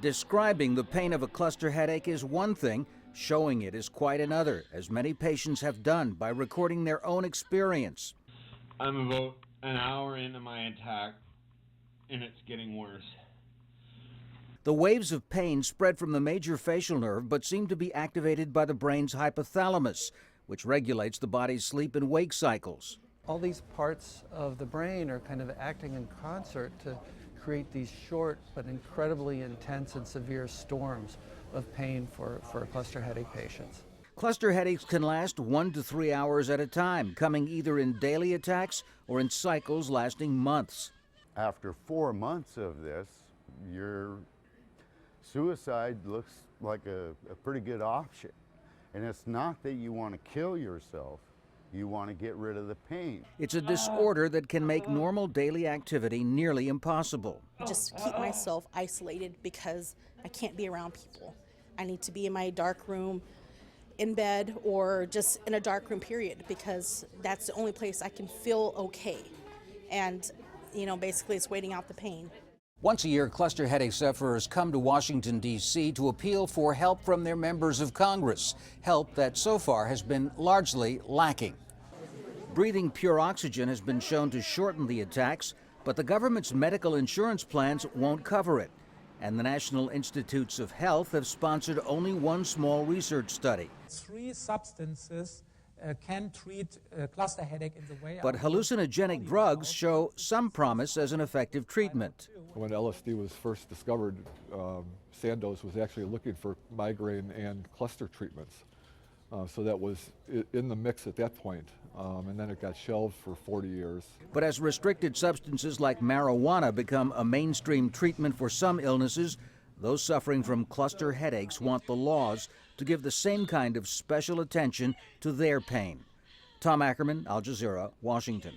Describing the pain of a cluster headache is one thing, showing it is quite another, as many patients have done by recording their own experience. I'm about an hour into my attack, and it's getting worse. The waves of pain spread from the major facial nerve but seem to be activated by the brain's hypothalamus, which regulates the body's sleep and wake cycles. All these parts of the brain are kind of acting in concert to create these short but incredibly intense and severe storms of pain for cluster headache patients. Cluster headaches can last 1 to 3 hours at a time, coming either in daily attacks or in cycles lasting months. After 4 months of this, your suicide looks like a pretty good option. And it's not that you want to kill yourself, you want to get rid of the pain. It's a disorder that can make normal daily activity nearly impossible. I just keep myself isolated because I can't be around people. I need to be in my dark room, in bed, or just in a dark room period, because that's the only place I can feel okay. And, basically it's waiting out the pain. Once a year, cluster headache sufferers come to Washington, D.C. to appeal for help from their members of Congress, help that so far has been largely lacking. Breathing pure oxygen has been shown to shorten the attacks, but the government's medical insurance plans won't cover it. And the National Institutes of Health have sponsored only one small research study. 3 substances can treat cluster headache in the way. But hallucinogenic drugs show some promise as an effective treatment. When LSD was first discovered, Sandoz was actually looking for migraine and cluster treatments. So that was in the mix at that point, and then it got shelved for 40 years. But as restricted substances like marijuana become a mainstream treatment for some illnesses, those suffering from cluster headaches want the laws to give the same kind of special attention to their pain. Tom Ackerman, Al Jazeera, Washington.